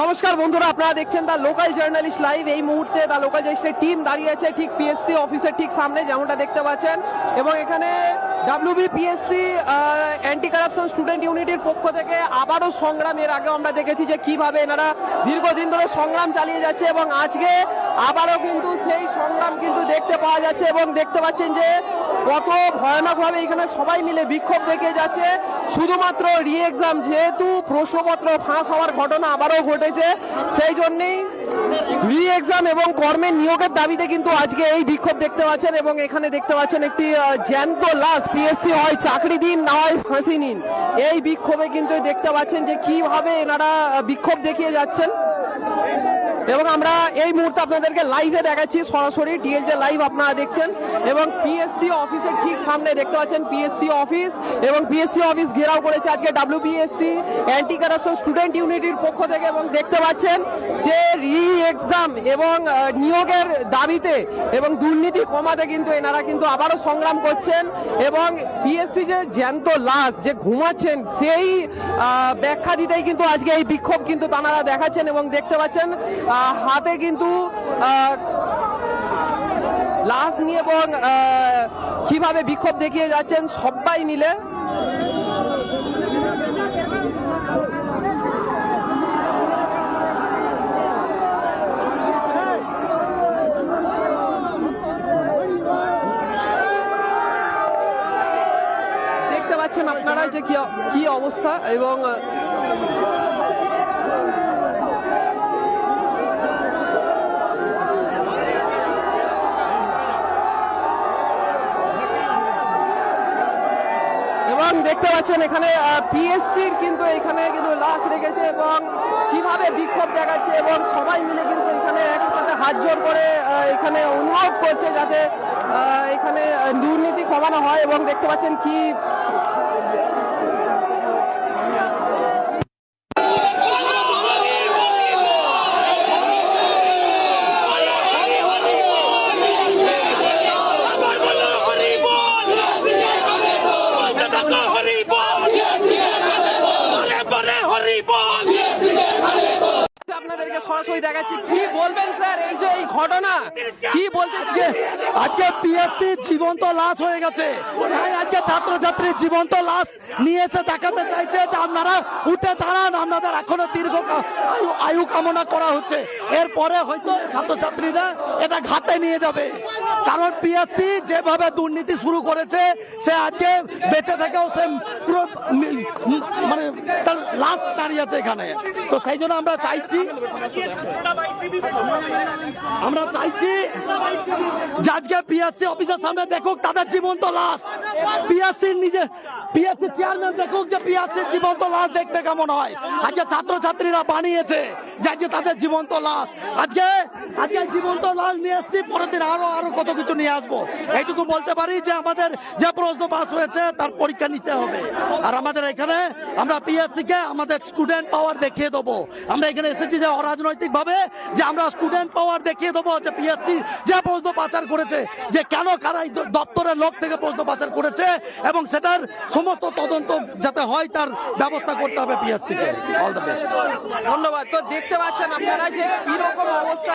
নমস্কার বন্ধুরা, আপনারা দেখছেন দ্য লোকাল জার্নালিস্ট লাইভ। এই মুহূর্তে দ্য লোকাল জার্নালিস্টের টিম দাঁড়িয়ে আছে ঠিক পিএসসি অফিসের ঠিক সামনে, যেমনটা দেখতে পাচ্ছেন। এবং এখানে ডাব্লিউবিপিএসসি অ্যান্টি কারাপশন স্টুডেন্ট ইউনিটির পক্ষ থেকে আবারও সংগ্রাম। এর আগে আমরা দেখেছি যে কিভাবে এনারা দীর্ঘদিন ধরে সংগ্রাম চালিয়ে যাচ্ছে এবং আজকে আবারও কিন্তু সেই সংগ্রাম কিন্তু দেখতে পাওয়া যাচ্ছে। এবং দেখতে পাচ্ছেন যে কত ভয়ানকভাবে এখানে সবাই মিলে বিক্ষোভ দেখিয়ে যাচ্ছে শুধুমাত্র রি এক্সাম, যেহেতু প্রশ্নপত্র ফাঁস হওয়ার ঘটনা আবারও ঘটেছে, সেই জন্যেই রি এক্সাম এবং কর্মের নিয়োগের দাবিতে কিন্তু আজকে এই বিক্ষোভ দেখতে পাচ্ছেন। এবং এখানে দেখতে পাচ্ছেন একটি জ্যান্ত লাশ, পিএসসি হয় চাকরি দিন না হয় ফাঁসি নিন, এই বিক্ষোভে কিন্তু দেখতে পাচ্ছেন যে কিভাবে এনারা বিক্ষোভ দেখিয়ে যাচ্ছেন। এবং আমরা এই মুহূর্তে আপনাদেরকে লাইভে দেখাচ্ছি, সরাসরি ডিএলজে লাইভ আপনারা দেখছেন। এবং পিএসসি অফিসের ঠিক সামনে দেখতে পাচ্ছেন পিএসসি অফিস, এবং পিএসসি অফিস ঘেরাও করেছে আজকে ডাব্লিউবিএসসি অ্যান্টি কারাপশন স্টুডেন্ট ইউনিটির পক্ষ থেকে। এবং দেখতে পাচ্ছেন যে রি এক্সাম এবং নিয়োগের দাবিতে এবং দুর্নীতি কমাতে কিন্তু এনারা কিন্তু আবারও সংগ্রাম করছেন। এবং পিএসসি যে জ্যান্ত লাশ যে ঘুমাচ্ছেন, সেই ব্যাখ্যা দিতেই কিন্তু আজকে এই বিক্ষোভ কিন্তু তারা দেখাচ্ছেন। এবং দেখতে পাচ্ছেন হাতে কিন্তু লাশ নিয়ে এবং কিভাবে বিক্ষোভ দেখিয়ে যাচ্ছেন সবাই মিলে। দেখতে পাচ্ছেন আপনারা যে কি অবস্থা। এবং দেখতে পাচ্ছেন এখানে পিএসসির কিন্তু এখানে কিন্তু লাশ রেখেছে এবং কিভাবে বিক্ষোভ দেখাচ্ছে এবং সবাই মিলে কিন্তু এখানে একসাথে হাত জোর করে এখানে অনুরোধ করছে যাতে এখানে দুর্নীতি কমানো হয়। এবং দেখতে পাচ্ছেন কি আপনাদেরকে সরাসরি দেখাচ্ছি। কি বলবেন স্যার এই যে এই ঘটনা, কি বলতে আজকে পিএসসি জীবন্ত লাশ হয়ে গেছে। আজকে ছাত্রছাত্রী জীবন্ত লাশ নিয়েছে, দেখাতে চাইছে যে আপনারা উঠে দাঁড়ান, আপনাদের এখনো দীর্ঘ আয়ু কামনা করা হচ্ছে। এরপরে হয়তো ছাত্রছাত্রীরা এটা ঘাটে নিয়ে যাবে, কারণ পিএসসি যেভাবে দুর্নীতি শুরু করেছে, সে আজকে বেঁচে থেকেও সে পুরো মানে তার লাশ দাঁড়িয়ে আছে এখানে। তো সেই জন্য আমরা চাইছি যে আজকে পিএসসি অফিসের সামনে দেখুক তাদের জীবন্ত লাশ, পিএসসি চেয়ারম্যান দেখুক যে পিএসসি জীবন্ত লাশ দেখতে কেমন হয়। আজকে ছাত্রছাত্রীরা বানিয়েছে যে আজকে তাদের জীবন্ত লাশ, আজকে জীবন্ত লাশ নিয়ে এসছি, পরের দিন আরো কত কিছু নিয়ে আসবো। এইটুকু বলতে পারি যে আমাদের যে প্রশ্ন পাস হয়েছে তার পরীক্ষা নিতে হবে। আর আমাদের এখানে আমরা পিএসসি কে আমাদের স্টুডেন্ট পাওয়ার দেখিয়ে দেবো। আমরা এখানে এসেছি যে অরাজনৈতিক ভাবে যে আমরা স্টুডেন্ট পাওয়ার দেখিয়ে দেবো যে পিএসসি যে প্রশ্ন পাচার করেছে, যে কেন কারা দপ্তরের লোক থেকে প্রশ্ন পাচার করেছে, এবং সেটার সমস্ত তদন্ত যাতে হয় তার ব্যবস্থা করতে হবে PSC K. All the best. ধন্যবাদ। তো দেখতে পাচ্ছেন আপনারা যে কিরকম অবস্থা।